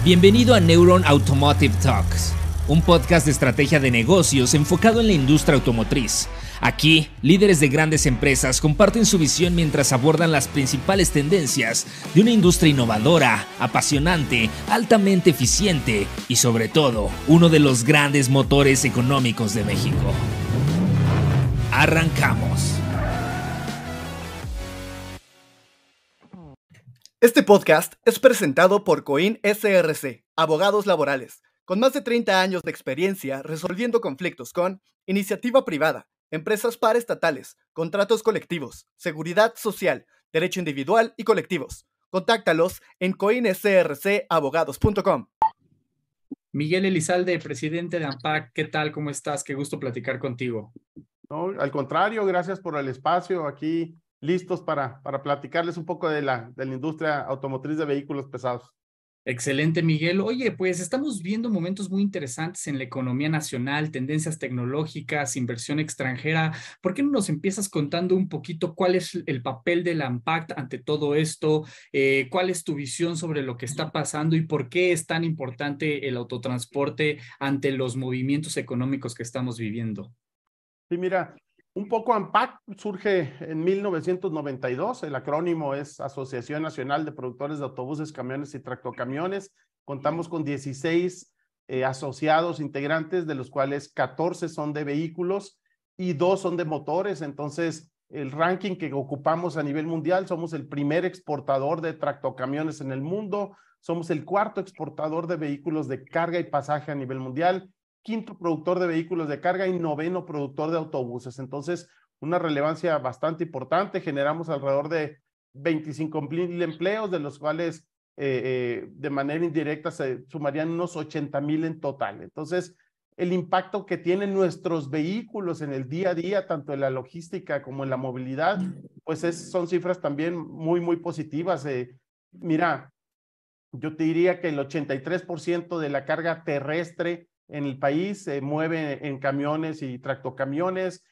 Bienvenido a Neuron Automotive Talks, un podcast de estrategia de negocios enfocado en la industria automotriz. Aquí, líderes de grandes empresas comparten su visión mientras abordan las principales tendencias de una industria innovadora, apasionante, altamente eficiente y sobre todo, uno de los grandes motores económicos de México. Arrancamos. Este podcast es presentado por Coin SRC, abogados laborales, con más de 30 años de experiencia resolviendo conflictos con iniciativa privada, empresas paraestatales, contratos colectivos, seguridad social, derecho individual y colectivos. Contáctalos en coinsrcabogados.com. Miguel Elizalde, presidente de AMPAC, ¿qué tal? ¿Cómo estás? Qué gusto platicar contigo. No, al contrario, gracias por el espacio aquí, listos para platicarles un poco de la industria automotriz de vehículos pesados. Excelente, Miguel. Oye, pues estamos viendo momentos muy interesantes en la economía nacional, tendencias tecnológicas, inversión extranjera. ¿Por qué no nos empiezas contando un poquito cuál es el papel de la AMPAC ante todo esto? ¿Cuál es tu visión sobre lo que está pasando y por qué es tan importante el autotransporte ante los movimientos económicos que estamos viviendo? Sí, mira, un poco AMPAC surge en 1992, el acrónimo es Asociación Nacional de Productores de Autobuses, Camiones y Tractocamiones. Contamos con 16 asociados integrantes, de los cuales 14 son de vehículos y 2 son de motores. Entonces, el ranking que ocupamos a nivel mundial, somos el primer exportador de tractocamiones en el mundo, somos el cuarto exportador de vehículos de carga y pasaje a nivel mundial, quinto productor de vehículos de carga y noveno productor de autobuses. Entonces, una relevancia bastante importante. Generamos alrededor de 25,000 empleos, de los cuales de manera indirecta se sumarían unos 80,000 en total. Entonces, el impacto que tienen nuestros vehículos en el día a día, tanto en la logística como en la movilidad, pues son cifras también muy, muy positivas. Mira, yo te diría que el 83% de la carga terrestre en el país se mueve en camiones y tractocamiones.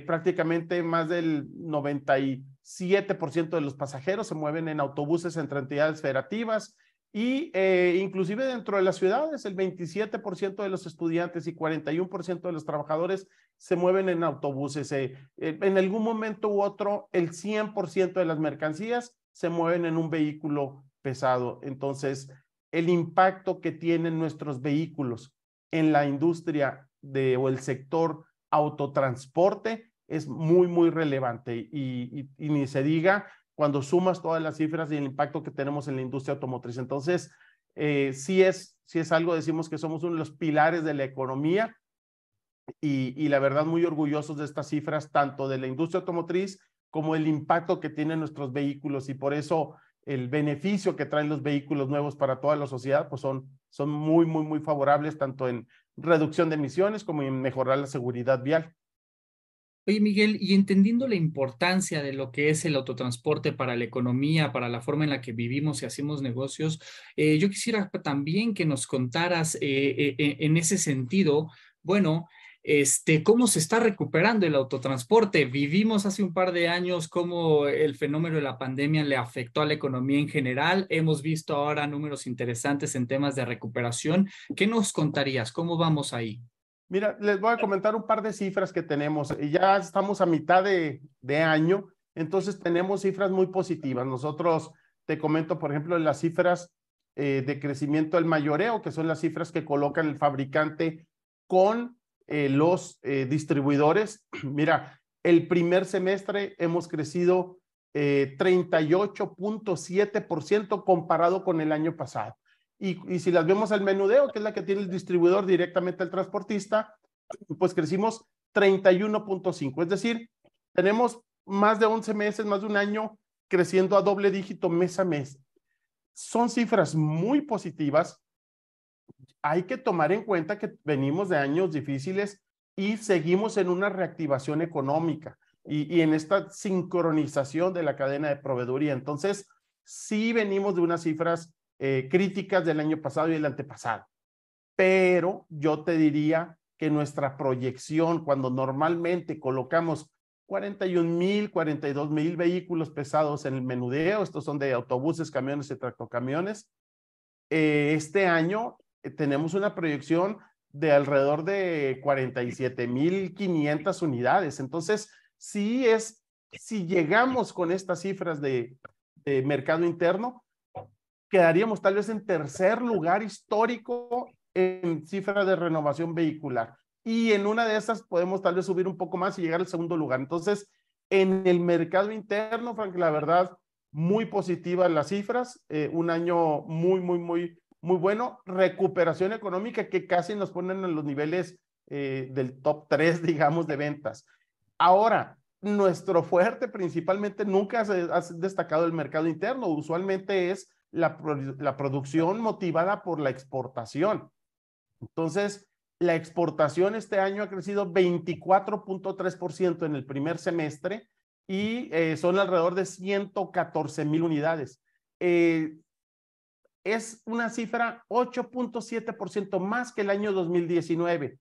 Prácticamente más del 97% de los pasajeros se mueven en autobuses entre entidades federativas y inclusive dentro de las ciudades el 27% de los estudiantes y 41% de los trabajadores se mueven en autobuses. En algún momento u otro el 100% de las mercancías se mueven en un vehículo pesado. Entonces, el impacto que tienen nuestros vehículos en la industria o el sector autotransporte es muy, muy relevante y ni se diga cuando sumas todas las cifras y el impacto que tenemos en la industria automotriz. Entonces, sí es algo, decimos que somos uno de los pilares de la economía y la verdad muy orgullosos de estas cifras, tanto de la industria automotriz como el impacto que tienen nuestros vehículos y por eso el beneficio que traen los vehículos nuevos para toda la sociedad, pues son muy, muy, muy favorables, tanto en reducción de emisiones como en mejorar la seguridad vial. Oye, Miguel, y entendiendo la importancia de lo que es el autotransporte para la economía, para la forma en la que vivimos y hacemos negocios, yo quisiera también que nos contaras en ese sentido, bueno, cómo se está recuperando el autotransporte. Vivimos hace un par de años cómo el fenómeno de la pandemia le afectó a la economía en general. Hemos visto ahora números interesantes en temas de recuperación. ¿Qué nos contarías? ¿Cómo vamos ahí? Mira, les voy a comentar un par de cifras que tenemos. Ya estamos a mitad de año, entonces tenemos cifras muy positivas. Nosotros, te comento, por ejemplo, las cifras de crecimiento del mayoreo, que son las cifras que colocan el fabricante con los distribuidores. Mira, el primer semestre hemos crecido 38.7% comparado con el año pasado. Y si las vemos al menudeo, que es la que tiene el distribuidor directamente al transportista, pues crecimos 31.5%. Es decir, tenemos más de 11 meses, más de un año creciendo a doble dígito mes a mes. Son cifras muy positivas. Hay que tomar en cuenta que venimos de años difíciles y seguimos en una reactivación económica y en esta sincronización de la cadena de proveeduría. Entonces, sí venimos de unas cifras críticas del año pasado y el antepasado. Pero yo te diría que nuestra proyección, cuando normalmente colocamos 41,000, 42,000 vehículos pesados en el menudeo, estos son de autobuses, camiones y tractocamiones, Este año tenemos una proyección de alrededor de 47,500 unidades. Entonces, si llegamos con estas cifras de mercado interno, quedaríamos tal vez en tercer lugar histórico en cifra de renovación vehicular. Y en una de esas podemos tal vez subir un poco más y llegar al segundo lugar. Entonces, en el mercado interno, Frank, la verdad, muy positivas las cifras. Un año muy bueno. Recuperación económica que casi nos ponen en los niveles del top 3, digamos, de ventas. Ahora, nuestro fuerte principalmente nunca ha destacado el mercado interno. Usualmente es la producción motivada por la exportación. Entonces, la exportación este año ha crecido 24.3% en el primer semestre y son alrededor de 114,000 unidades. Es una cifra 8.7% más que el año 2019.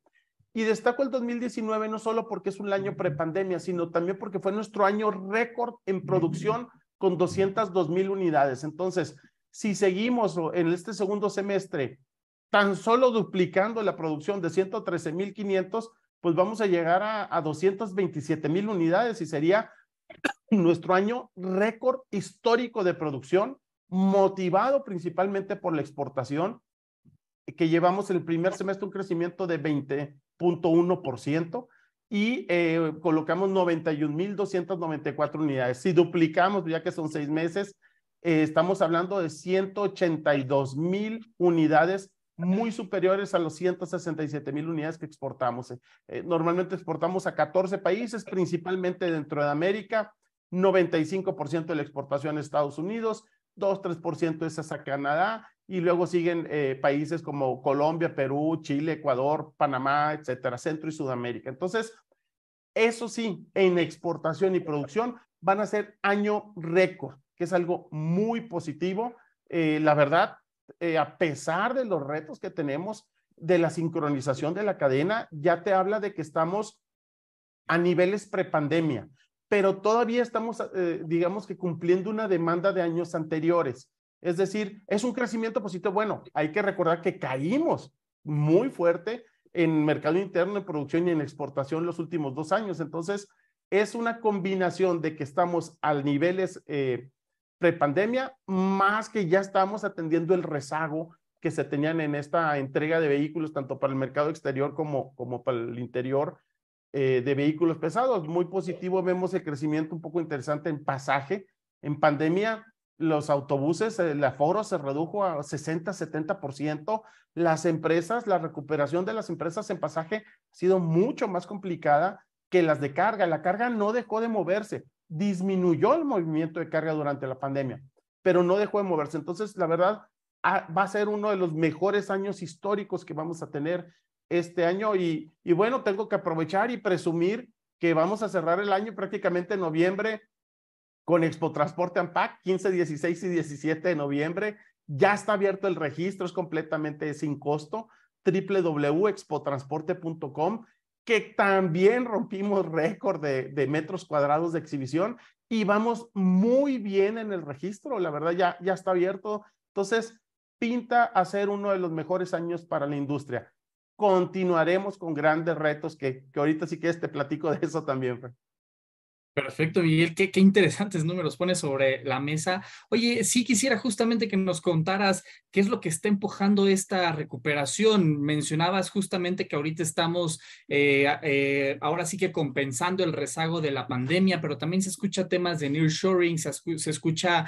Y destaco el 2019 no solo porque es un año prepandemia, sino también porque fue nuestro año récord en producción con 202,000 unidades. Entonces, si seguimos en este segundo semestre tan solo duplicando la producción de 113,500, pues vamos a llegar a 227,000 unidades y sería nuestro año récord histórico de producción, motivado principalmente por la exportación, que llevamos el primer semestre un crecimiento de 20.1% y colocamos 91,294 unidades. Si duplicamos, ya que son 6 meses, estamos hablando de 182,000 unidades, muy superiores a los 167,000 unidades que exportamos. Normalmente exportamos a 14 países, principalmente dentro de América, 95% de la exportación a Estados Unidos, 2-3% es hacia Canadá, y luego siguen países como Colombia, Perú, Chile, Ecuador, Panamá, etcétera, Centro y Sudamérica. Entonces, eso sí, en exportación y producción van a ser año récord, que es algo muy positivo. La verdad, a pesar de los retos que tenemos de la sincronización de la cadena, ya te habla de que estamos a niveles prepandemia, pero todavía estamos, digamos que cumpliendo una demanda de años anteriores. Es decir, es un crecimiento positivo. Bueno, hay que recordar que caímos muy fuerte en mercado interno, en producción y en exportación los últimos 2 años. Entonces, es una combinación de que estamos a niveles prepandemia, más que ya estamos atendiendo el rezago que se tenían en esta entrega de vehículos, tanto para el mercado exterior como para el interior de vehículos pesados. Muy positivo, vemos el crecimiento un poco interesante en pasaje. En pandemia, los autobuses, el aforo se redujo a 60-70%. Las empresas, la recuperación de las empresas en pasaje ha sido mucho más complicada que las de carga. La carga no dejó de moverse, disminuyó el movimiento de carga durante la pandemia, pero no dejó de moverse. Entonces, la verdad, va a ser uno de los mejores años históricos que vamos a tener este año y bueno, tengo que aprovechar y presumir que vamos a cerrar el año prácticamente en noviembre con Expo Transporte ANPAC, 15, 16 y 17 de noviembre. Ya está abierto el registro, es completamente sin costo, www.expotransporte.com, que también rompimos récord de metros cuadrados de exhibición y vamos muy bien en el registro, la verdad ya está abierto. Entonces, pinta a ser uno de los mejores años para la industria. Continuaremos con grandes retos que ahorita sí que te platico de eso también, Frank. Perfecto, Miguel, qué interesantes números pones sobre la mesa. Oye, sí quisiera justamente que nos contaras qué es lo que está empujando esta recuperación. Mencionabas justamente que ahorita estamos ahora sí que compensando el rezago de la pandemia, pero también se escucha temas de nearshoring, se escucha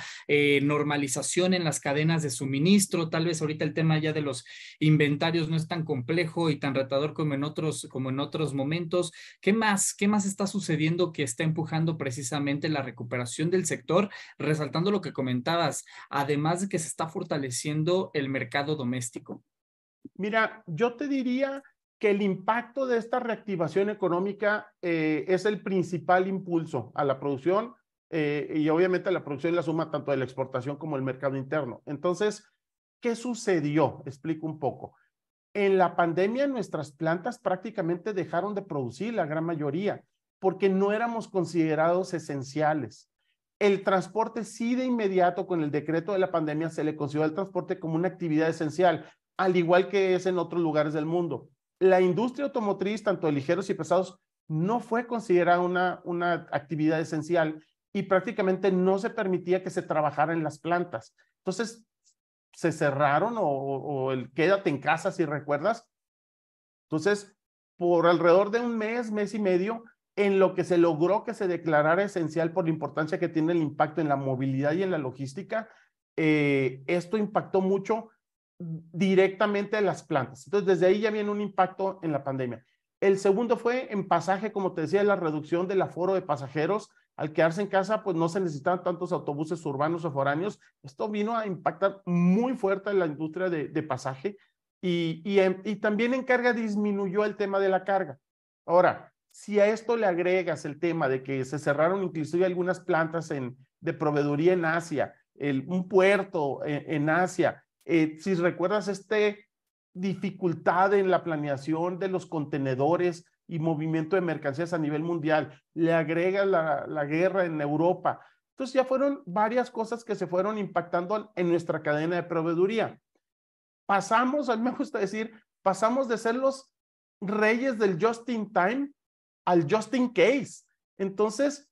normalización en las cadenas de suministro. Tal vez ahorita el tema ya de los inventarios no es tan complejo y tan retador como en otros momentos. ¿Qué más está sucediendo que está empujando precisamente la recuperación del sector, resaltando lo que comentabas, además de que se está fortaleciendo el mercado doméstico? Mira, yo te diría que el impacto de esta reactivación económica es el principal impulso a la producción y obviamente la producción la suma tanto de la exportación como el mercado interno. Entonces, ¿qué sucedió? Explico un poco. En la pandemia nuestras plantas prácticamente dejaron de producir, la gran mayoría, porque no éramos considerados esenciales. El transporte sí de inmediato con el decreto de la pandemia se le consideró el transporte como una actividad esencial, al igual que es en otros lugares del mundo. La industria automotriz, tanto de ligeros y pesados, no fue considerada una actividad esencial y prácticamente no se permitía que se trabajara en las plantas. Entonces, se cerraron o el quédate en casa, si recuerdas. Entonces, por alrededor de un mes, mes y medio, en lo que se logró que se declarara esencial por la importancia que tiene el impacto en la movilidad y en la logística, esto impactó mucho directamente a las plantas. Entonces, desde ahí ya viene un impacto en la pandemia. El segundo fue en pasaje, como te decía, la reducción del aforo de pasajeros. Al quedarse en casa, pues no se necesitaban tantos autobuses urbanos o foráneos. Esto vino a impactar muy fuerte en la industria de pasaje y también en carga disminuyó el tema de la carga. Ahora, si a esto le agregas el tema de que se cerraron inclusive algunas plantas de proveeduría en Asia, un puerto en Asia, si recuerdas dificultad en la planeación de los contenedores y movimiento de mercancías a nivel mundial, le agrega la guerra en Europa. Entonces ya fueron varias cosas que se fueron impactando en nuestra cadena de proveeduría. Pasamos, a mí me gusta decir, pasamos de ser los reyes del just in time al just in case. Entonces,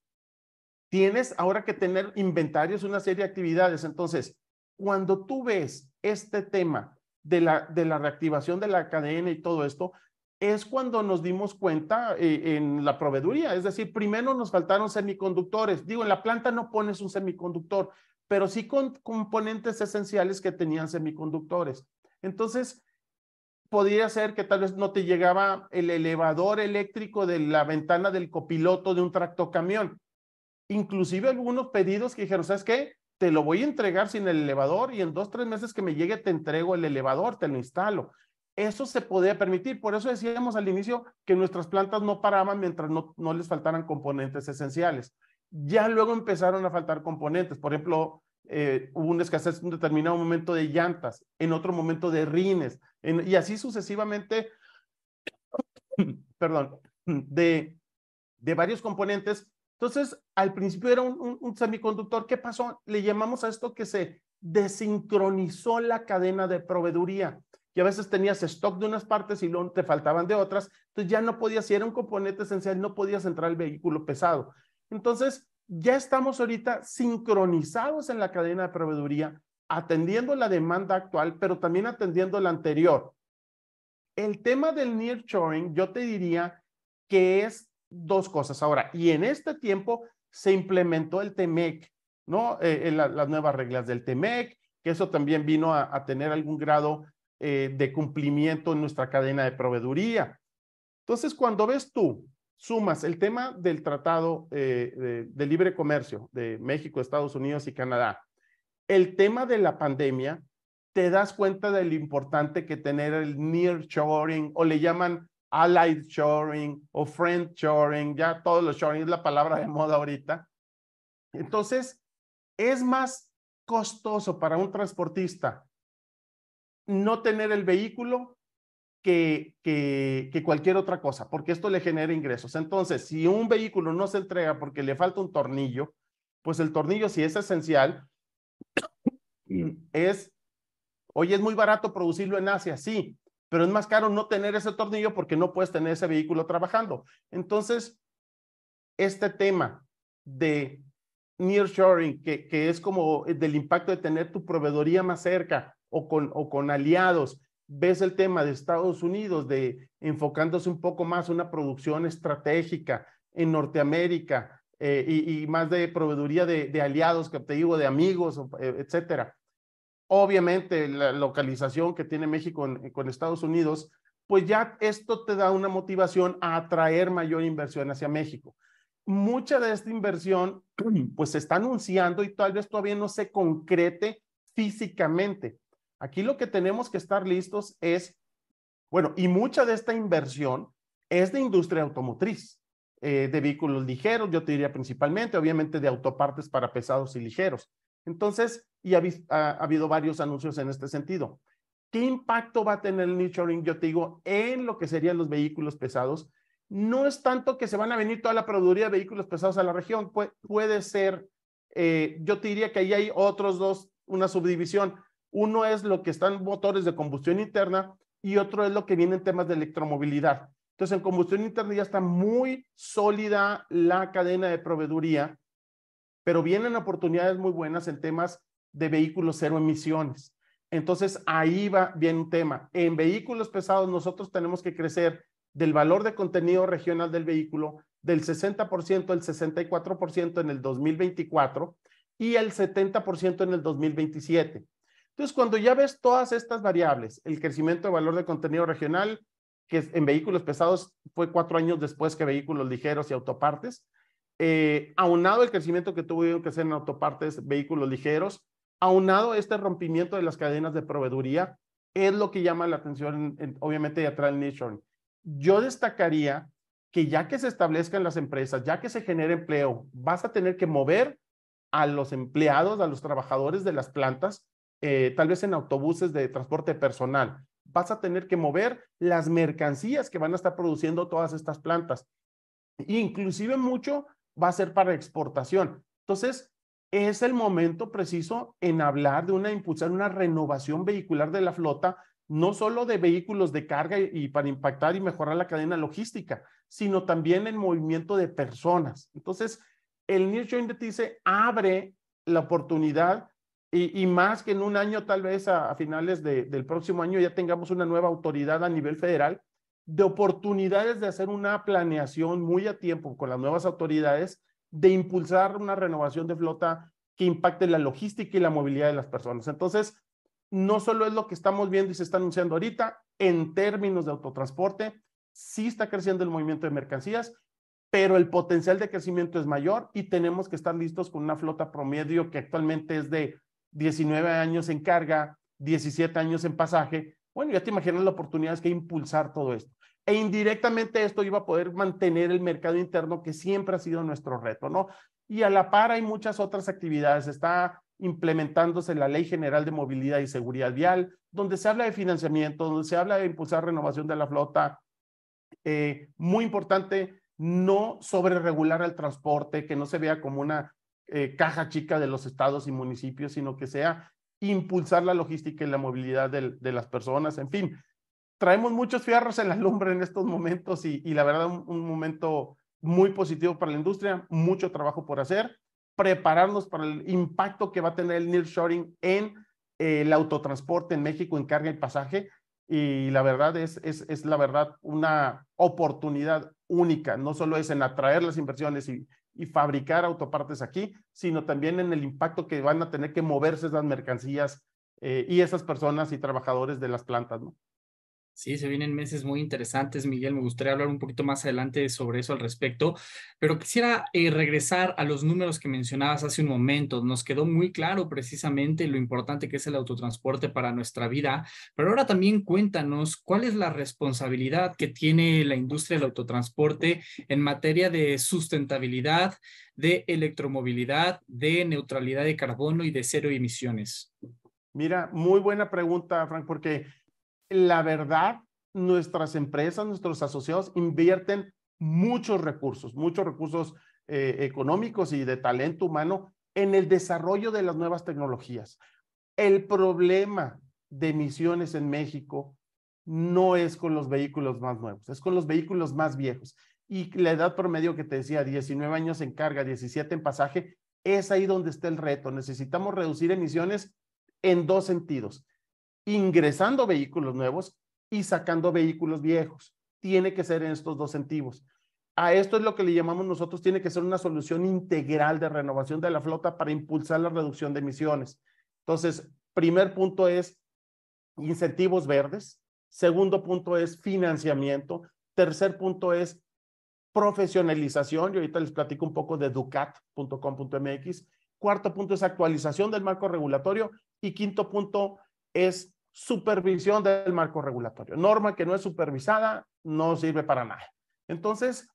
tienes ahora que tener inventarios, una serie de actividades. Entonces, cuando tú ves este tema de la reactivación de la cadena y todo esto, es cuando nos dimos cuenta en la proveeduría. Es decir, primero nos faltaron semiconductores. Digo, en la planta no pones un semiconductor, pero sí con componentes esenciales que tenían semiconductores. Entonces, podría ser que tal vez no te llegaba el elevador eléctrico de la ventana del copiloto de un tractocamión. Inclusive algunos pedidos que dijeron, ¿sabes qué? Te lo voy a entregar sin el elevador y en 2 o 3 meses que me llegue te entrego el elevador, te lo instalo. Eso se podía permitir. Por eso decíamos al inicio que nuestras plantas no paraban mientras no les faltaran componentes esenciales. Ya luego empezaron a faltar componentes. Por ejemplo, hubo una escasez en un determinado momento de llantas, en otro momento de rines, y así sucesivamente, perdón, de varios componentes. Entonces, al principio era un semiconductor. ¿Qué pasó? Le llamamos a esto que se desincronizó la cadena de proveeduría, que a veces tenías stock de unas partes y luego te faltaban de otras. Entonces ya no podías, si era un componente esencial, no podías entrar el vehículo pesado. Entonces, ya estamos ahorita sincronizados en la cadena de proveeduría, atendiendo la demanda actual, pero también atendiendo la anterior. El tema del nearshoring, yo te diría que es 2 cosas. Ahora, y en este tiempo se implementó el TEMEC, ¿no? Las nuevas reglas del TEMEC, que eso también vino a tener algún grado de cumplimiento en nuestra cadena de proveeduría. Entonces, cuando ves tú, sumas el tema del Tratado de Libre Comercio de México, Estados Unidos y Canadá, el tema de la pandemia, te das cuenta de lo importante que tener el nearshoring, o le llaman allied shoring o friend shoring, ya todos los shoring es la palabra de moda ahorita. Entonces, es más costoso para un transportista no tener el vehículo que cualquier otra cosa, porque esto le genera ingresos. Entonces, si un vehículo no se entrega porque le falta un tornillo, pues el tornillo, si es esencial, oye, es muy barato producirlo en Asia, sí, pero es más caro no tener ese tornillo porque no puedes tener ese vehículo trabajando. Entonces, este tema de nearshoring, que es como del impacto de tener tu proveedoría más cerca o con aliados, ves el tema de Estados Unidos, de enfocándose un poco más en una producción estratégica en Norteamérica y más de proveeduría de aliados, que te digo, de amigos, etcétera. Obviamente, la localización que tiene México con Estados Unidos, pues ya esto te da una motivación a atraer mayor inversión hacia México. Mucha de esta inversión, pues se está anunciando y tal vez todavía no se concrete físicamente. Aquí lo que tenemos que estar listos es, bueno, y mucha de esta inversión es de industria automotriz, de vehículos ligeros, yo te diría principalmente, obviamente de autopartes para pesados y ligeros. Entonces, y ha habido varios anuncios en este sentido. ¿Qué impacto va a tener el nearshoring? Yo te digo, en lo que serían los vehículos pesados. No es tanto que se van a venir toda la proveeduría de vehículos pesados a la región, puede ser yo te diría que ahí hay otros dos, una subdivisión. Uno es lo que están motores de combustión interna y otro es lo que viene en temas de electromovilidad. Entonces, en combustión interna ya está muy sólida la cadena de proveeduría, pero vienen oportunidades muy buenas en temas de vehículos cero emisiones. Entonces, ahí va bien un tema. En vehículos pesados, nosotros tenemos que crecer del valor de contenido regional del vehículo del 60% al 64% en el 2024 y el 70% en el 2027. Entonces, cuando ya ves todas estas variables, el crecimiento de valor de contenido regional, que en vehículos pesados fue 4 años después que vehículos ligeros y autopartes, aunado el crecimiento que tuvieron que hacer en autopartes, vehículos ligeros, aunado este rompimiento de las cadenas de proveeduría, es lo que llama la atención, obviamente, y atrae el nearshoring. Yo destacaría que ya que se establezcan las empresas, ya que se genere empleo, vas a tener que mover a los empleados, a los trabajadores de las plantas, tal vez en autobuses de transporte personal. Vas a tener que mover las mercancías que van a estar produciendo todas estas plantas. Inclusive mucho va a ser para exportación. Entonces, es el momento preciso en hablar de impulsar una renovación vehicular de la flota, no solo de vehículos de carga y para impactar y mejorar la cadena logística, sino también el movimiento de personas. Entonces, el nearshoring dice, abre la oportunidad y más que en un año, tal vez a finales del próximo año, ya tengamos una nueva autoridad a nivel federal de oportunidades de hacer una planeación muy a tiempo con las nuevas autoridades de impulsar una renovación de flota que impacte la logística y la movilidad de las personas. Entonces, no solo es lo que estamos viendo y se está anunciando ahorita, en términos de autotransporte, sí está creciendo el movimiento de mercancías, pero el potencial de crecimiento es mayor y tenemos que estar listos con una flota promedio que actualmente es de 19 años en carga, 17 años en pasaje. Bueno, ya te imaginas la oportunidad que impulsar todo esto. E indirectamente esto iba a poder mantener el mercado interno, que siempre ha sido nuestro reto, ¿no? Y a la par hay muchas otras actividades. Está implementándose la Ley General de Movilidad y Seguridad Vial, donde se habla de financiamiento, donde se habla de impulsar renovación de la flota. Muy importante, no sobreregular el transporte, que no se vea como una caja chica de los estados y municipios, sino que sea impulsar la logística y la movilidad de las personas. En fin, traemos muchos fierros en la lumbre en estos momentos y la verdad un momento muy positivo para la industria, mucho trabajo por hacer, prepararnos para el impacto que va a tener el nearshoring en el autotransporte en México en carga y pasaje, y la verdad es la verdad una oportunidad única, no solo es en atraer las inversiones y fabricar autopartes aquí, sino también en el impacto que van a tener que moverse esas mercancías y esas personas y trabajadores de las plantas, ¿no? Sí, se vienen meses muy interesantes, Miguel. Me gustaría hablar un poquito más adelante sobre eso al respecto, pero quisiera regresar a los números que mencionabas hace un momento. Nos quedó muy claro precisamente lo importante que es el autotransporte para nuestra vida, pero ahora también cuéntanos cuál es la responsabilidad que tiene la industria del autotransporte en materia de sustentabilidad, de electromovilidad, de neutralidad de carbono y de cero emisiones. Mira, muy buena pregunta, Frank, porque la verdad, nuestras empresas, nuestros asociados invierten muchos recursos económicos y de talento humano en el desarrollo de las nuevas tecnologías. El problema de emisiones en México no es con los vehículos más nuevos, es con los vehículos más viejos. Y la edad promedio que te decía, 19 años en carga, 17 en pasaje, es ahí donde está el reto. Necesitamos reducir emisiones en dos sentidos: ingresando vehículos nuevos y sacando vehículos viejos. Tiene que ser en estos dos sentidos. A esto es lo que le llamamos nosotros, tiene que ser una solución integral de renovación de la flota para impulsar la reducción de emisiones. Entonces, primer punto es incentivos verdes. Segundo punto es financiamiento. Tercer punto es profesionalización. Y ahorita les platico un poco de ducat.com.mx. Cuarto punto es actualización del marco regulatorio. Y quinto punto es supervisión del marco regulatorio. Norma que no es supervisada no sirve para nada. Entonces,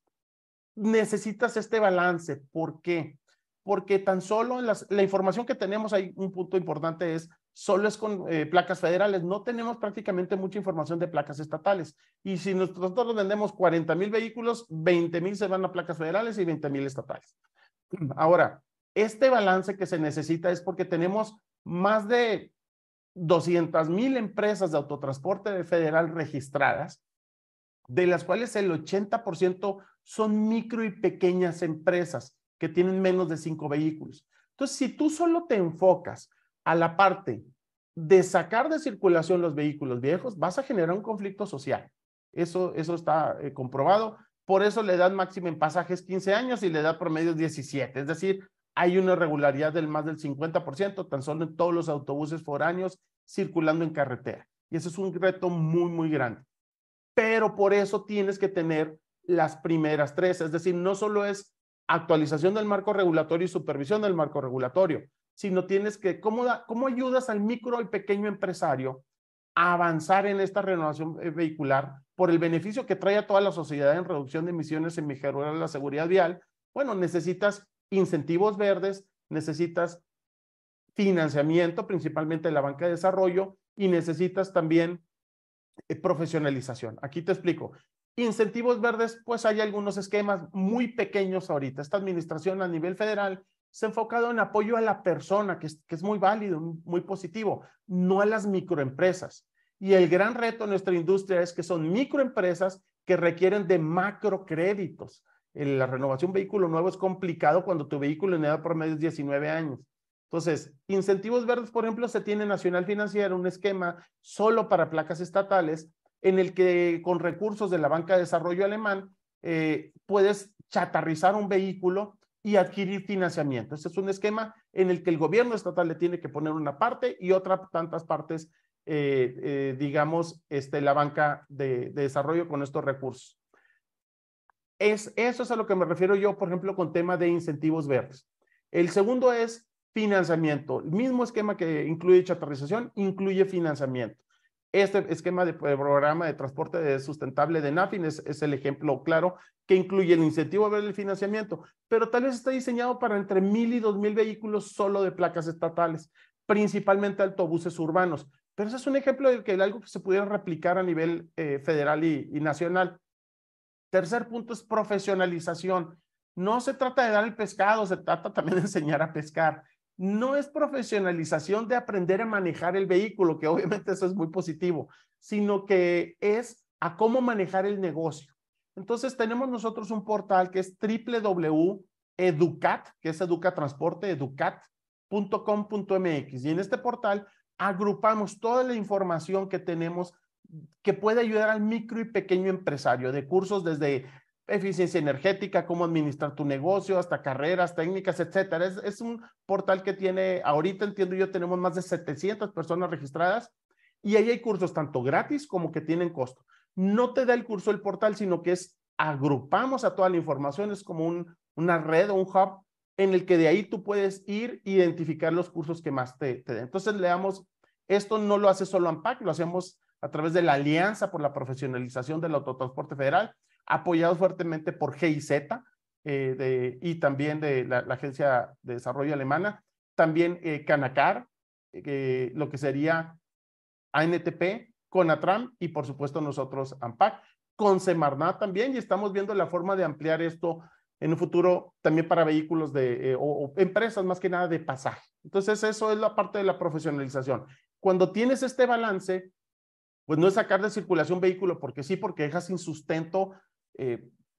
necesitas este balance. ¿Por qué? Porque tan solo la información que tenemos, hay un punto importante, solo es con placas federales. No tenemos prácticamente mucha información de placas estatales. Y si nosotros vendemos 40,000 vehículos, 20,000 se van a placas federales y 20,000 estatales. Ahora, Este balance que se necesita es porque tenemos más de 200,000 empresas de autotransporte federal registradas, de las cuales el 80% son micro y pequeñas empresas que tienen menos de 5 vehículos. Entonces, si tú solo te enfocas a la parte de sacar de circulación los vehículos viejos, vas a generar un conflicto social. Eso está comprobado. Por eso la edad máxima en pasaje es 15 años y la edad promedio es 17. Es decir, hay una irregularidad del más del 50%, tan solo en todos los autobuses foráneos circulando en carretera. Y eso es un reto muy, muy grande. Pero por eso tienes que tener las primeras tres. Es decir, no solo es actualización del marco regulatorio y supervisión del marco regulatorio, sino tienes que, ¿cómo ayudas al micro y pequeño empresario a avanzar en esta renovación vehicular por el beneficio que trae a toda la sociedad en reducción de emisiones, en mejorar la seguridad vial? Bueno, necesitas incentivos verdes, necesitas financiamiento, principalmente de la banca de desarrollo, y necesitas también profesionalización. Aquí te explico. Incentivos verdes, pues hay algunos esquemas muy pequeños ahorita. Esta administración a nivel federal se ha enfocado en apoyo a la persona, que es muy válido, muy positivo, no a las microempresas. Y el gran reto en nuestra industria es que son microempresas que requieren de macrocréditos. La renovación vehículo nuevo es complicado cuando tu vehículo en edad promedio es 19 años. Entonces, incentivos verdes, por ejemplo, se tiene Nacional Financiera, un esquema solo para placas estatales, en el que con recursos de la banca de desarrollo alemán puedes chatarrizar un vehículo y adquirir financiamiento. Este es un esquema en el que el gobierno estatal le tiene que poner una parte y otras tantas partes, digamos, la banca de desarrollo con estos recursos. Eso es a lo que me refiero yo, por ejemplo, con tema de incentivos verdes. El segundo es financiamiento. El mismo esquema que incluye chatarrización, incluye financiamiento. Este esquema de programa de transporte sustentable de NAFIN es el ejemplo claro que incluye el incentivo verde del financiamiento, pero tal vez está diseñado para entre 1,000 y 2,000 vehículos solo de placas estatales, principalmente autobuses urbanos. Pero ese es un ejemplo de algo que se pudiera replicar a nivel federal y nacional. Tercer punto es profesionalización. No se trata de dar el pescado, se trata también de enseñar a pescar. No es profesionalización de aprender a manejar el vehículo, que obviamente eso es muy positivo, sino que es a cómo manejar el negocio. Entonces tenemos nosotros un portal que es www.educat, que es Educatransporte, educat.com.mx, y en este portal agrupamos toda la información que tenemos que puede ayudar al micro y pequeño empresario, de cursos desde eficiencia energética, cómo administrar tu negocio, hasta carreras, técnicas, etcétera. Es un portal que tiene, ahorita entiendo yo, tenemos más de 700 personas registradas y ahí hay cursos tanto gratis como que tienen costo. No te da el curso el portal, sino que agrupamos a toda la información, es como una red o un hub en el que de ahí tú puedes ir e identificar los cursos que más te den. Entonces, esto no lo hace solo ANPAC, lo hacemos a través de la Alianza por la Profesionalización del Autotransporte Federal, apoyado fuertemente por GIZ y también de la Agencia de Desarrollo Alemana, también Canacar, lo que sería ANTP, CONATRAM y por supuesto nosotros ANPAC, con Semarnat también, y estamos viendo la forma de ampliar esto en un futuro también para vehículos o empresas más que nada de pasaje. Entonces eso es la parte de la profesionalización. Cuando tienes este balance, pues no es sacar de circulación vehículo porque sí, porque dejas sin sustento,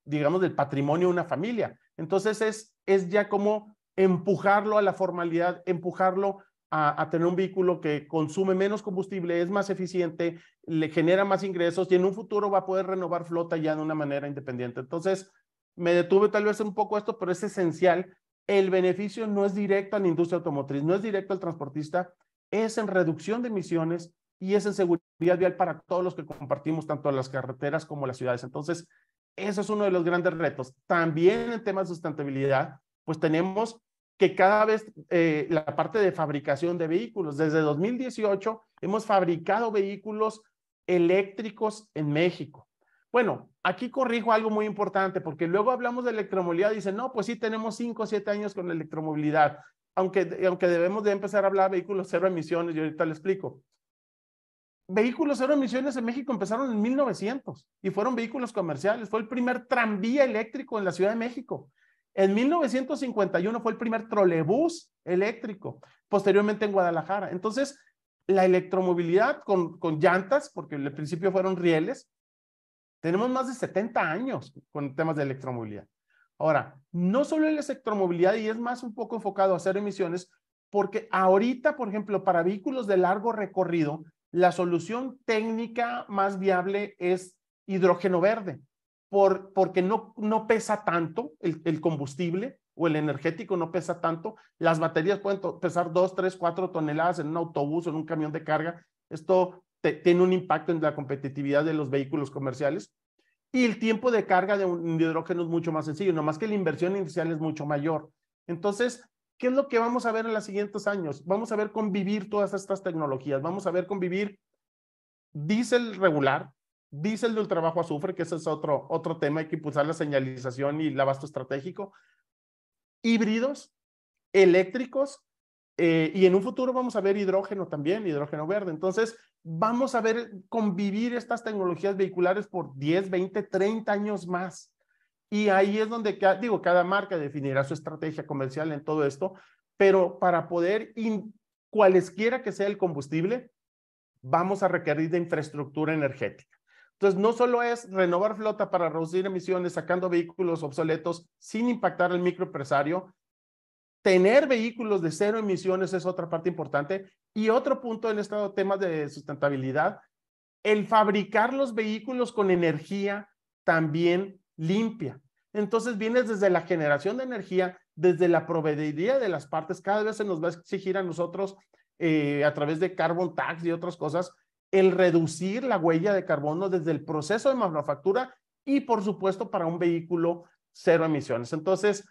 digamos, del patrimonio de una familia. Entonces es ya como empujarlo a la formalidad, empujarlo a tener un vehículo que consume menos combustible, es más eficiente, le genera más ingresos y en un futuro va a poder renovar flota ya de una manera independiente. Entonces, me detuve tal vez un poco esto, pero es esencial. El beneficio no es directo a la industria automotriz, no es directo al transportista, es en reducción de emisiones y es en seguridad vial para todos los que compartimos tanto las carreteras como las ciudades. Entonces, eso es uno de los grandes retos. También en temas de sustentabilidad, pues tenemos que cada vez la parte de fabricación de vehículos, desde 2018 hemos fabricado vehículos eléctricos en México. Bueno, aquí corrijo algo muy importante, porque luego hablamos de electromovilidad y dicen, no, pues sí tenemos 5 o 7 años con la electromovilidad, aunque debemos de empezar a hablar de vehículos cero emisiones, y ahorita le explico. Vehículos cero emisiones en México empezaron en 1900 y fueron vehículos comerciales. Fue el primer tranvía eléctrico en la Ciudad de México. En 1951 fue el primer trolebús eléctrico, posteriormente en Guadalajara. Entonces, la electromovilidad con llantas, porque al principio fueron rieles, tenemos más de 70 años con temas de electromovilidad. Ahora, no solo es la electromovilidad y es más un poco enfocado a cero emisiones, porque ahorita, por ejemplo, para vehículos de largo recorrido, la solución técnica más viable es hidrógeno verde, porque no pesa tanto el combustible o el energético, no pesa tanto. Las baterías pueden pesar 2, 3, 4 toneladas en un autobús o en un camión de carga. Esto tiene un impacto en la competitividad de los vehículos comerciales. Y el tiempo de carga de un hidrógeno es mucho más sencillo, nomás que la inversión inicial es mucho mayor. Entonces, ¿qué es lo que vamos a ver en los siguientes años? Vamos a ver convivir todas estas tecnologías, vamos a ver convivir diésel regular, diésel de ultrabajo azufre, que ese es otro tema, hay que impulsar la señalización y el abasto estratégico, híbridos, eléctricos, y en un futuro vamos a ver hidrógeno también, hidrógeno verde. Entonces, vamos a ver convivir estas tecnologías vehiculares por 10, 20, 30 años más. Y ahí es donde, cada marca definirá su estrategia comercial en todo esto, pero para poder, cualesquiera que sea el combustible, vamos a requerir de infraestructura energética. Entonces, no solo es renovar flota para reducir emisiones, sacando vehículos obsoletos sin impactar al microempresario. Tener vehículos de cero emisiones es otra parte importante. Y otro punto en este tema de sustentabilidad, el fabricar los vehículos con energía también limpia. Entonces, vienes desde la generación de energía, desde la proveeduría de las partes. Cada vez se nos va a exigir a nosotros, a través de carbon tax y otras cosas, el reducir la huella de carbono desde el proceso de manufactura y, por supuesto, para un vehículo cero emisiones. Entonces,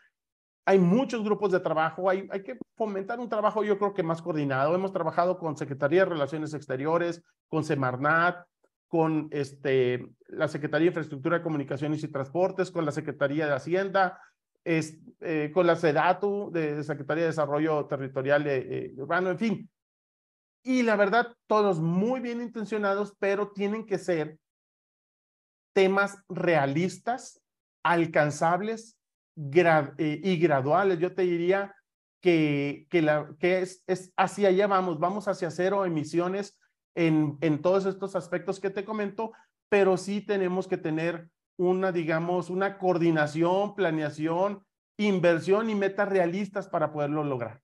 hay muchos grupos de trabajo, hay que fomentar un trabajo, yo creo que más coordinado. Hemos trabajado con Secretaría de Relaciones Exteriores, con Semarnat, con la Secretaría de Infraestructura de Comunicaciones y Transportes, con la Secretaría de Hacienda, con la SEDATU, de Secretaría de Desarrollo Territorial Urbano, en fin. Y la verdad, todos muy bien intencionados, pero tienen que ser temas realistas, alcanzables y graduales. Yo te diría que es hacia allá vamos hacia cero emisiones en todos estos aspectos que te comento, pero sí tenemos que tener digamos, una coordinación, planeación, inversión y metas realistas para poderlo lograr.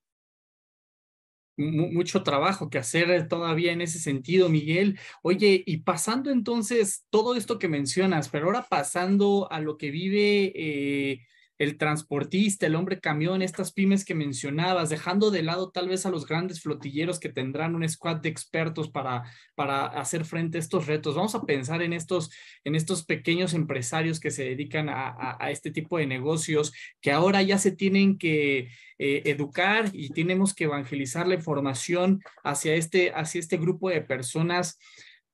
Mucho trabajo que hacer todavía en ese sentido, Miguel. Oye, y pasando entonces todo esto que mencionas, pero ahora pasando a lo que vive el transportista, el hombre camión, estas pymes que mencionabas, dejando de lado tal vez a los grandes flotilleros que tendrán un squad de expertos para hacer frente a estos retos. Vamos a pensar en estos pequeños empresarios que se dedican a este tipo de negocios, que ahora ya se tienen que educar y tenemos que evangelizar la información hacia este grupo de personas.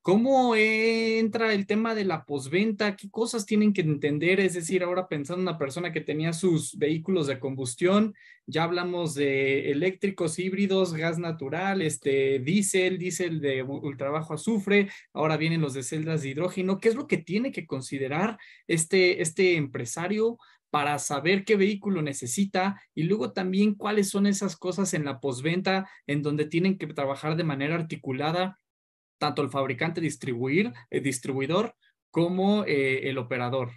¿Cómo entra el tema de la postventa? ¿Qué cosas tienen que entender? Es decir, ahora pensando en una persona que tenía sus vehículos de combustión, ya hablamos de eléctricos, híbridos, gas natural, diésel de ultrabajo azufre, ahora vienen los de celdas de hidrógeno. ¿Qué es lo que tiene que considerar este empresario para saber qué vehículo necesita y luego también cuáles son esas cosas en la postventa en donde tienen que trabajar de manera articulada tanto el fabricante distribuidor como el operador?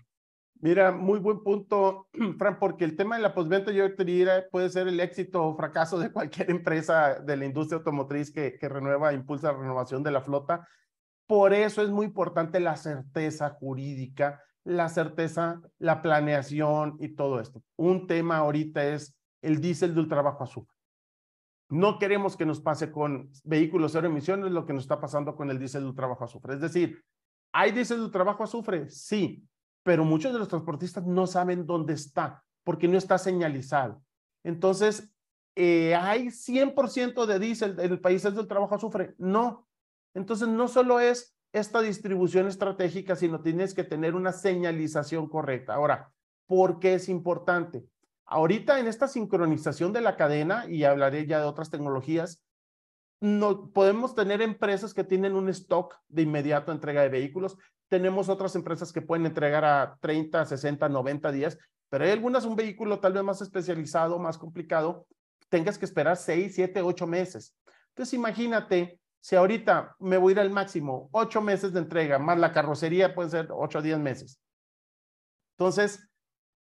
Mira, muy buen punto, Fran, porque el tema de la postventa yo te diría puede ser el éxito o fracaso de cualquier empresa de la industria automotriz que renueva, impulsa la renovación de la flota. Por eso es muy importante la certeza jurídica, la certeza, la planeación y todo esto. Un tema ahorita es el diésel de ultrabajo azufre. No queremos que nos pase con vehículos cero emisiones lo que nos está pasando con el diésel de ultrabajo azufre. Es decir, ¿hay diésel de ultrabajo azufre? Sí, pero muchos de los transportistas no saben dónde está porque no está señalizado. Entonces, ¿hay 100% de diésel en el país es de ultrabajo azufre? No. Entonces, no solo es esta distribución estratégica, sino tienes que tener una señalización correcta. Ahora, ¿por qué es importante? Ahorita en esta sincronización de la cadena, y hablaré ya de otras tecnologías, no, podemos tener empresas que tienen un stock de inmediato entrega de vehículos. Tenemos otras empresas que pueden entregar a 30, 60, 90 días. pero hay algunas, un vehículo tal vez más especializado, más complicado, tengas que esperar 6, 7, 8 meses. Entonces imagínate, si ahorita me voy a ir al máximo 8 meses de entrega, más la carrocería puede ser 8 o 10 meses. Entonces,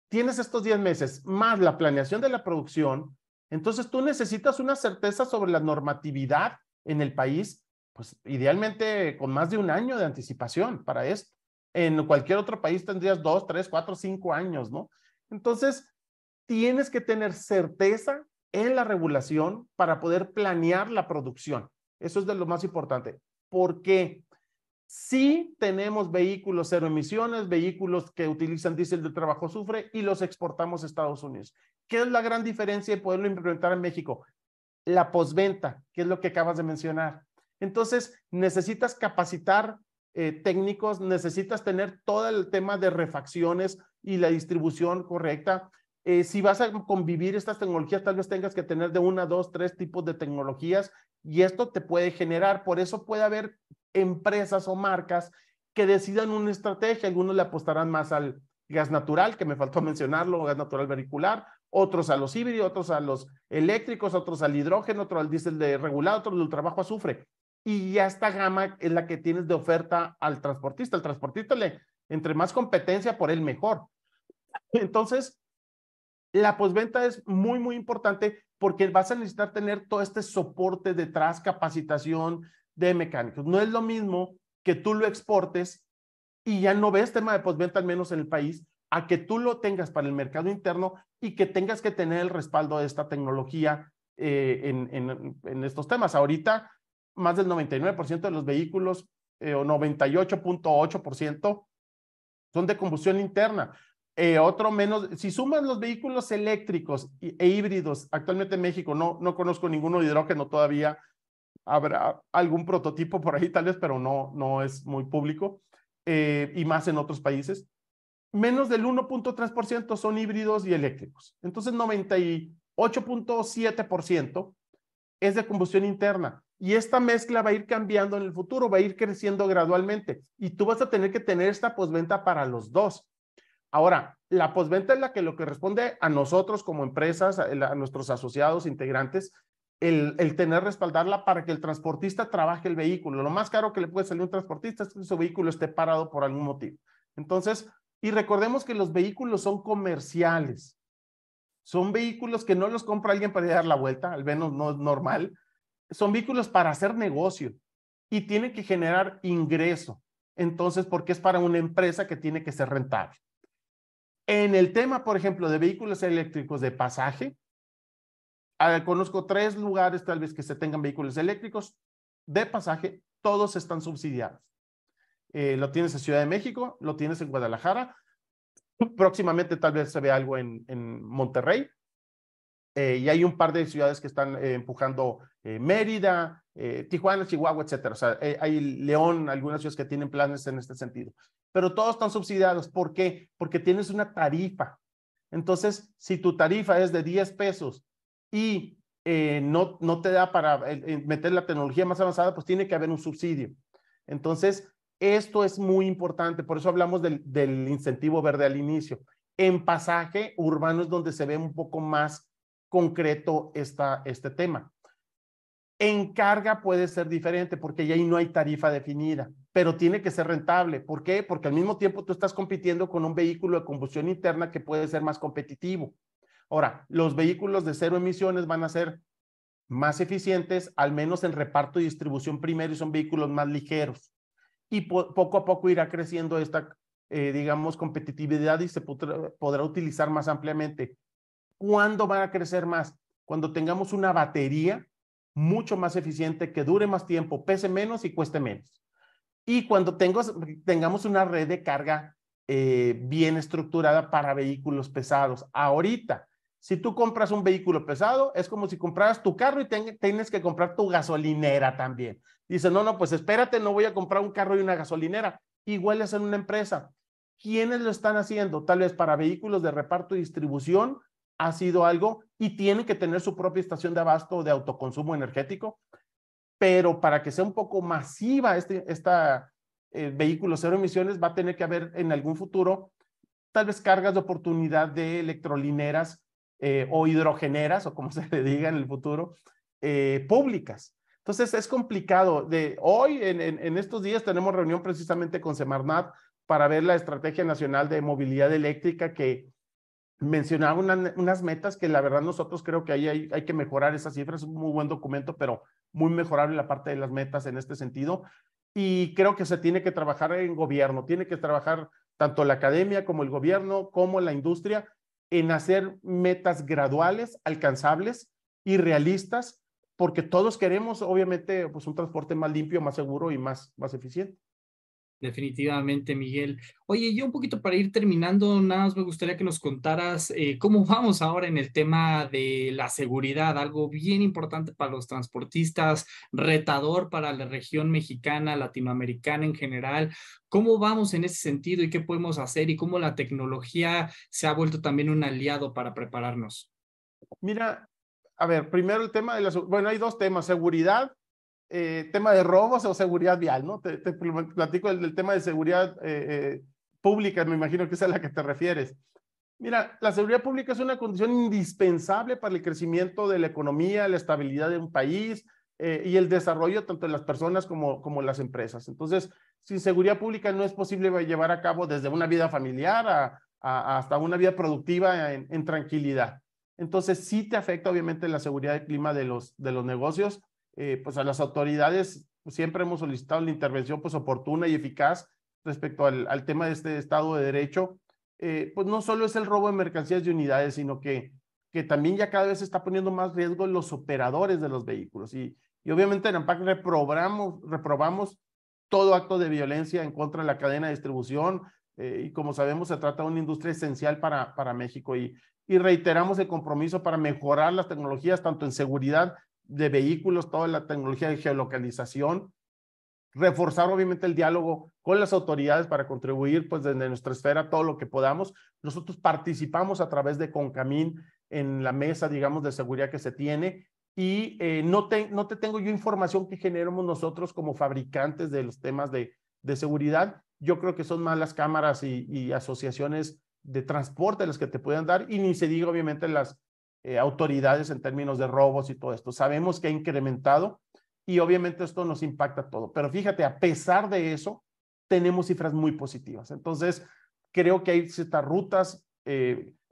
tienes estos 10 meses, más la planeación de la producción, entonces tú necesitas una certeza sobre la normatividad en el país, pues idealmente con más de un año de anticipación para esto. En cualquier otro país tendrías 2, 3, 4, 5 años, ¿no? Entonces, tienes que tener certeza en la regulación para poder planear la producción. Eso es de lo más importante. ¿Por qué? Sí tenemos vehículos cero emisiones, vehículos que utilizan diésel de trabajo azufre y los exportamos a Estados Unidos. ¿Qué es la gran diferencia de poderlo implementar en México? La postventa, que es lo que acabas de mencionar. Entonces, necesitas capacitar técnicos, necesitas tener todo el tema de refacciones y la distribución correcta. Si vas a convivir estas tecnologías, tal vez tengas que tener de 1, 2, 3 tipos de tecnologías y esto te puede generar, por eso puede haber empresas o marcas que decidan una estrategia. Algunos le apostarán más al gas natural, que me faltó mencionarlo, gas natural vehicular, otros a los híbridos, otros a los eléctricos, otros al hidrógeno, otros al diésel de regulado, otros al trabajo azufre. Y ya esta gama es la que tienes de oferta al transportista. El transportista, entre más competencia por él, mejor. Entonces, la postventa es muy, muy importante porque vas a necesitar tener todo este soporte detrás, capacitación de mecánicos. No es lo mismo que tú lo exportes y ya no ves tema de postventa, al menos en el país, a que tú lo tengas para el mercado interno y que tengas que tener el respaldo de esta tecnología en estos temas. Ahorita, más del 99% de los vehículos o 98.8% son de combustión interna. Otro menos, si sumas los vehículos eléctricos e híbridos, actualmente en México no conozco ninguno de hidrógeno todavía, habrá algún prototipo por ahí tal vez, pero no es muy público, y más en otros países. Menos del 1.3% son híbridos y eléctricos. Entonces 98.7% es de combustión interna. Y esta mezcla va a ir cambiando en el futuro, va a ir creciendo gradualmente. Y tú vas a tener que tener esta postventa para los dos. Ahora, la postventa es la que lo que responde a nosotros como empresas, a nuestros asociados, integrantes, el tener respaldarla para que el transportista trabaje el vehículo. Lo más caro que le puede salir a un transportista es que su vehículo esté parado por algún motivo. Entonces, y recordemos que los vehículos son comerciales. Son vehículos que no los compra alguien para dar la vuelta, al menos no es normal. Son vehículos para hacer negocio y tienen que generar ingreso. Entonces, porque es para una empresa que tiene que ser rentable. En el tema, por ejemplo, de vehículos eléctricos de pasaje, conozco 3 lugares tal vez que se tengan vehículos eléctricos de pasaje, todos están subsidiados. Lo tienes en Ciudad de México, lo tienes en Guadalajara, próximamente tal vez se vea algo en Monterrey, y hay un par de ciudades que están empujando Mérida, Tijuana, Chihuahua, etcétera. O sea, hay León, algunas ciudades que tienen planes en este sentido. Pero todos están subsidiados. ¿Por qué? Porque tienes una tarifa. Entonces, si tu tarifa es de 10 pesos y no te da para meter la tecnología más avanzada, pues tiene que haber un subsidio. Entonces, esto es muy importante. Por eso hablamos del incentivo verde al inicio. En pasaje urbano es donde se ve un poco más concreto este tema. En carga puede ser diferente porque ya ahí no hay tarifa definida, pero tiene que ser rentable. ¿Por qué? Porque al mismo tiempo tú estás compitiendo con un vehículo de combustión interna que puede ser más competitivo. Ahora, los vehículos de cero emisiones van a ser más eficientes, al menos en reparto y distribución primero, y son vehículos más ligeros. Y poco a poco irá creciendo esta, digamos, competitividad y se podrá utilizar más ampliamente. ¿Cuándo van a crecer más? Cuando tengamos una batería mucho más eficiente, que dure más tiempo, pese menos y cueste menos. Y cuando tengamos una red de carga bien estructurada para vehículos pesados. Ahorita, si tú compras un vehículo pesado, es como si compraras tu carro y tienes que comprar tu gasolinera también. Dice, no, pues espérate, no voy a comprar un carro y una gasolinera. Igual es en una empresa. ¿Quiénes lo están haciendo? Tal vez para vehículos de reparto y distribución, ha sido algo, y tienen que tener su propia estación de abasto o de autoconsumo energético, pero para que sea un poco masiva vehículo cero emisiones, va a tener que haber en algún futuro tal vez cargas de oportunidad de electrolineras o hidrogeneras, o como se le diga en el futuro, públicas. Entonces es complicado. Hoy, en estos días, tenemos reunión precisamente con Semarnat para ver la Estrategia Nacional de Movilidad Eléctrica, que mencionaba unas metas que la verdad nosotros creo que ahí hay que mejorar esas cifras. Es un muy buen documento, pero muy mejorable la parte de las metas en este sentido. Y creo que se tiene que trabajar en gobierno, tiene que trabajar tanto la academia como el gobierno, como la industria, en hacer metas graduales, alcanzables y realistas, porque todos queremos, obviamente, pues un transporte más limpio, más seguro y más eficiente. Definitivamente, Miguel. Oye, yo un poquito para ir terminando, nada más me gustaría que nos contaras cómo vamos ahora en el tema de la seguridad, algo bien importante para los transportistas, retador para la región mexicana, latinoamericana en general. ¿Cómo vamos en ese sentido y qué podemos hacer y cómo la tecnología se ha vuelto también un aliado para prepararnos? Mira, a ver, primero el tema de bueno, hay dos temas, seguridad, tema de robos o seguridad vial, ¿no? Te platico el tema de seguridad pública, me imagino que es a la que te refieres. Mira, la seguridad pública es una condición indispensable para el crecimiento de la economía, la estabilidad de un país y el desarrollo tanto de las personas como las empresas. Entonces, sin seguridad pública no es posible llevar a cabo desde una vida familiar hasta una vida productiva en tranquilidad. Entonces, sí te afecta obviamente la seguridad del clima de los negocios. Pues a las autoridades siempre hemos solicitado la intervención pues oportuna y eficaz respecto al tema de este Estado de Derecho. Pues no solo es el robo de mercancías y unidades, sino que también ya cada vez se está poniendo más riesgo en los operadores de los vehículos. Y obviamente en AMPAC reprobamos todo acto de violencia en contra de la cadena de distribución, y como sabemos se trata de una industria esencial para México y reiteramos el compromiso para mejorar las tecnologías tanto en seguridad de vehículos, toda la tecnología de geolocalización, reforzar obviamente el diálogo con las autoridades para contribuir pues desde nuestra esfera todo lo que podamos. Nosotros participamos a través de Concamín en la mesa, digamos, de seguridad que se tiene y no te tengo yo información que generemos nosotros como fabricantes de los temas de seguridad. Yo creo que son más las cámaras y asociaciones de transporte las que te pueden dar y ni se diga obviamente las autoridades en términos de robos y todo esto. Sabemos que ha incrementado y obviamente esto nos impacta todo. Pero fíjate, a pesar de eso, tenemos cifras muy positivas. Entonces, creo que hay ciertas rutas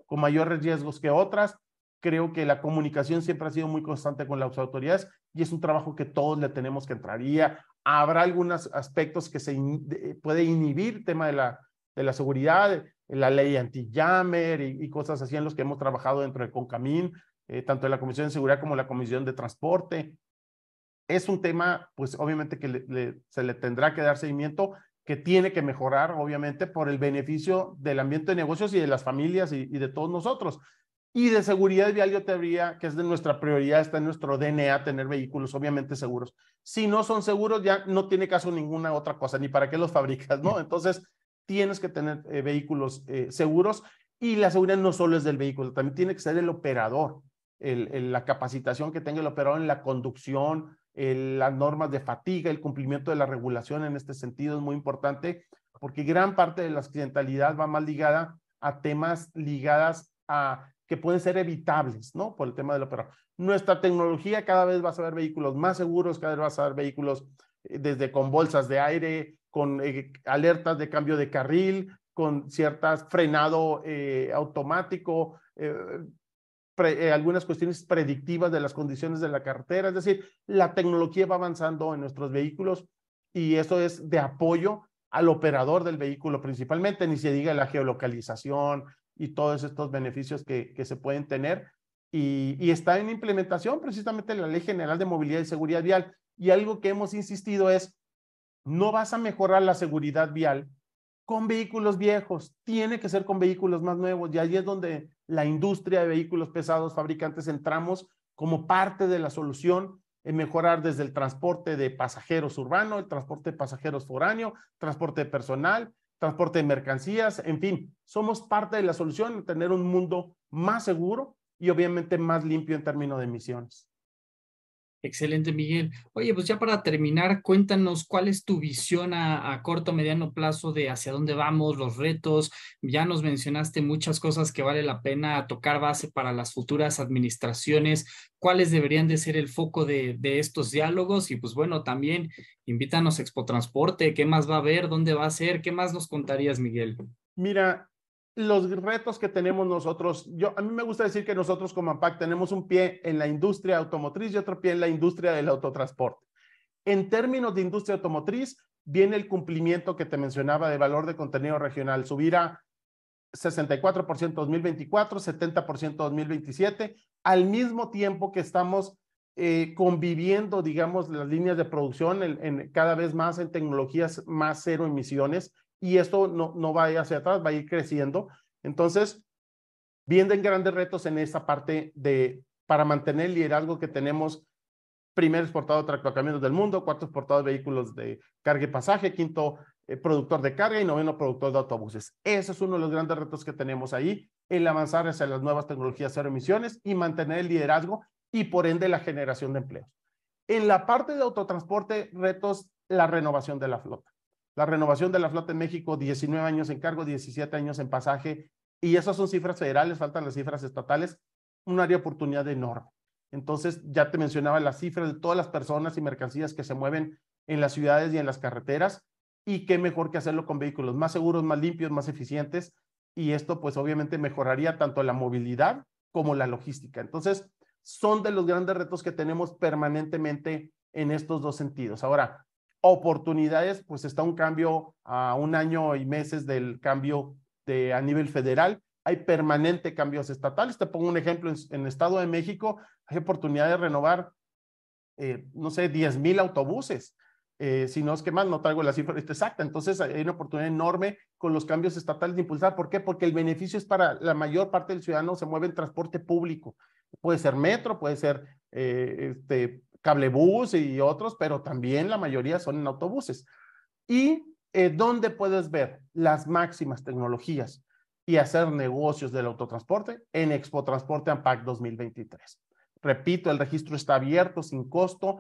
con mayores riesgos que otras. Creo que la comunicación siempre ha sido muy constante con las autoridades y es un trabajo que todos le tenemos que entrar. Y habrá algunos aspectos que se puede inhibir el tema de la seguridad, la ley anti-jammer y cosas así en los que hemos trabajado dentro de Concamín, tanto en la Comisión de Seguridad como en la Comisión de Transporte. Es un tema, pues obviamente que se le tendrá que dar seguimiento, que tiene que mejorar, obviamente, por el beneficio del ambiente de negocios y de las familias y de todos nosotros. Y de seguridad vial yo te diría que es de nuestra prioridad, está en nuestro DNA tener vehículos obviamente seguros. Si no son seguros, ya no tiene caso ninguna otra cosa, ni para qué los fabricas, ¿no? Entonces, tienes que tener vehículos seguros y la seguridad no solo es del vehículo, también tiene que ser el operador, la capacitación que tenga el operador en la conducción, las normas de fatiga, el cumplimiento de la regulación en este sentido es muy importante porque gran parte de la accidentalidad va más ligada a temas ligadas a que pueden ser evitables, ¿no? Por el tema del operador. Nuestra tecnología cada vez vas a ver vehículos más seguros, cada vez vas a ver vehículos desde con bolsas de aire, con alertas de cambio de carril, con ciertas frenado automático, algunas cuestiones predictivas de las condiciones de la carretera. Es decir, la tecnología va avanzando en nuestros vehículos y eso es de apoyo al operador del vehículo principalmente, ni se diga la geolocalización y todos estos beneficios que se pueden tener. Y está en implementación precisamente la Ley General de Movilidad y Seguridad Vial. Y algo que hemos insistido es, no vas a mejorar la seguridad vial con vehículos viejos, tiene que ser con vehículos más nuevos, y ahí es donde la industria de vehículos pesados, fabricantes, entramos como parte de la solución en mejorar desde el transporte de pasajeros urbano, el transporte de pasajeros foráneo, transporte de personal, transporte de mercancías, en fin, somos parte de la solución en tener un mundo más seguro y obviamente más limpio en términos de emisiones. Excelente, Miguel. Oye, pues ya para terminar, cuéntanos cuál es tu visión a corto, mediano plazo de hacia dónde vamos, los retos. Ya nos mencionaste muchas cosas que vale la pena tocar base para las futuras administraciones. ¿Cuáles deberían de ser el foco de estos diálogos? Y pues bueno, también invítanos a Expo Transporte. ¿Qué más va a haber? ¿Dónde va a ser? ¿Qué más nos contarías, Miguel? Mira, los retos que tenemos nosotros, a mí me gusta decir que nosotros como ANPAC tenemos un pie en la industria automotriz y otro pie en la industria del autotransporte. En términos de industria automotriz, viene el cumplimiento que te mencionaba de valor de contenido regional, subir a 64% 2024, 70% 2027, al mismo tiempo que estamos conviviendo, digamos, las líneas de producción cada vez más en tecnologías más cero emisiones, y esto no va a ir hacia atrás, va a ir creciendo. Entonces, vienen grandes retos en esta parte para mantener el liderazgo que tenemos: primer exportador de tractocamiones del mundo, cuarto exportador de vehículos de carga y pasaje, quinto productor de carga y noveno productor de autobuses. Ese es uno de los grandes retos que tenemos ahí, el avanzar hacia las nuevas tecnologías cero emisiones y mantener el liderazgo y por ende la generación de empleos. En la parte de autotransporte, retos, la renovación de la flota. La renovación de la flota en México, 19 años en cargo, 17 años en pasaje, y esas son cifras federales, faltan las cifras estatales, un área de oportunidad enorme. Entonces, ya te mencionaba las cifras de todas las personas y mercancías que se mueven en las ciudades y en las carreteras, y qué mejor que hacerlo con vehículos más seguros, más limpios, más eficientes, y esto pues obviamente mejoraría tanto la movilidad como la logística. Entonces, son de los grandes retos que tenemos permanentemente en estos dos sentidos. Ahora, oportunidades, pues está un cambio a 1 año y meses del cambio a nivel federal. Hay permanente cambios estatales. Te pongo un ejemplo: en el Estado de México hay oportunidad de renovar, no sé, 10,000 autobuses. Si no es que más, no traigo la cifra exacta. Entonces hay una oportunidad enorme con los cambios estatales de impulsar. ¿Por qué? Porque el beneficio es para la mayor parte del ciudadano. Se mueve en transporte público. Puede ser metro, puede ser cablebús y otros, pero también la mayoría son en autobuses. Y ¿dónde puedes ver las máximas tecnologías y hacer negocios del autotransporte? En Expo Transporte ANPAC 2023. Repito, el registro está abierto, sin costo.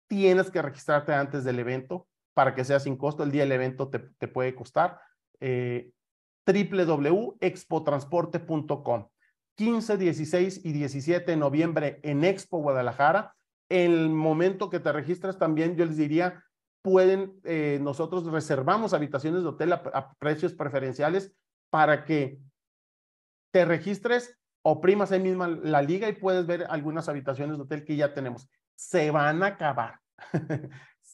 Tienes que registrarte antes del evento para que sea sin costo. El día del evento te puede costar. www.expotransporte.com. 15, 16 y 17 de noviembre en Expo Guadalajara. En el momento que te registras también, yo les diría, nosotros reservamos habitaciones de hotel a precios preferenciales para que te registres, oprimas ahí misma la liga y puedes ver algunas habitaciones de hotel que ya tenemos. Se van a acabar.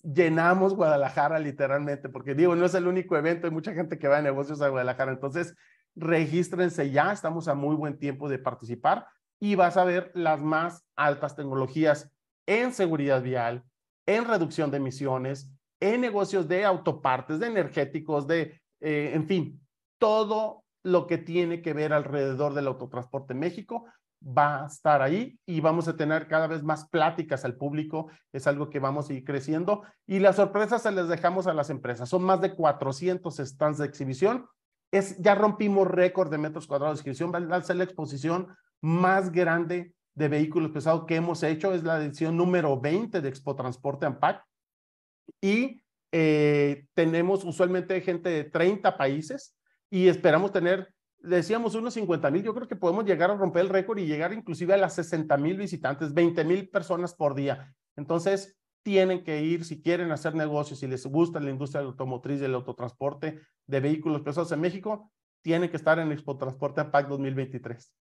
Llenamos Guadalajara literalmente, porque digo, no es el único evento, hay mucha gente que va de negocios a Guadalajara. Entonces, regístrense ya, estamos a muy buen tiempo de participar y vas a ver las más altas tecnologías en seguridad vial, en reducción de emisiones, en negocios de autopartes, de energéticos, en fin, todo lo que tiene que ver alrededor del autotransporte en México va a estar ahí y vamos a tener cada vez más pláticas al público. Es algo que vamos a ir creciendo y las sorpresas se les dejamos a las empresas. Son más de 400 stands de exhibición. Ya rompimos récord de metros cuadrados de exhibición. Va a ser la exposición más grande de vehículos pesados que hemos hecho. Es la edición número 20 de Expo Transporte ANPAC y tenemos usualmente gente de 30 países y esperamos tener, decíamos, unos 50,000. Yo creo que podemos llegar a romper el récord y llegar inclusive a las 60,000 visitantes, 20,000 personas por día. Entonces, tienen que ir si quieren hacer negocios, si les gusta la industria automotriz y el autotransporte de vehículos pesados en México, tienen que estar en Expo Transporte ANPAC 2023.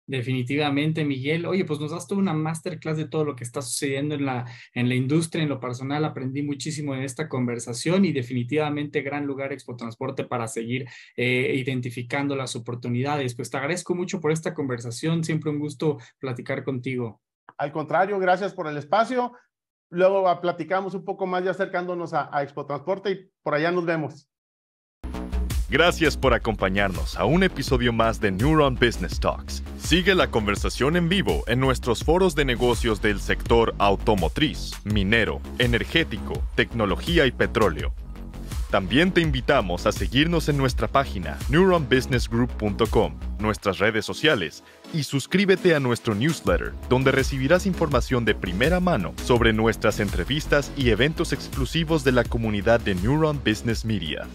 Definitivamente, Miguel. Oye, pues nos das toda una masterclass de todo lo que está sucediendo en la industria. En lo personal aprendí muchísimo en esta conversación y definitivamente gran lugar Expo Transporte para seguir identificando las oportunidades. Pues te agradezco mucho por esta conversación. Siempre un gusto platicar contigo. Al contrario, gracias por el espacio. Luego platicamos un poco más ya acercándonos a Expo Transporte y por allá nos vemos. Gracias por acompañarnos a un episodio más de Neuron Business Talks. Sigue la conversación en vivo en nuestros foros de negocios del sector automotriz, minero, energético, tecnología y petróleo. También te invitamos a seguirnos en nuestra página neuronbusinessgroup.com, nuestras redes sociales y suscríbete a nuestro newsletter, donde recibirás información de primera mano sobre nuestras entrevistas y eventos exclusivos de la comunidad de Neuron Business Media.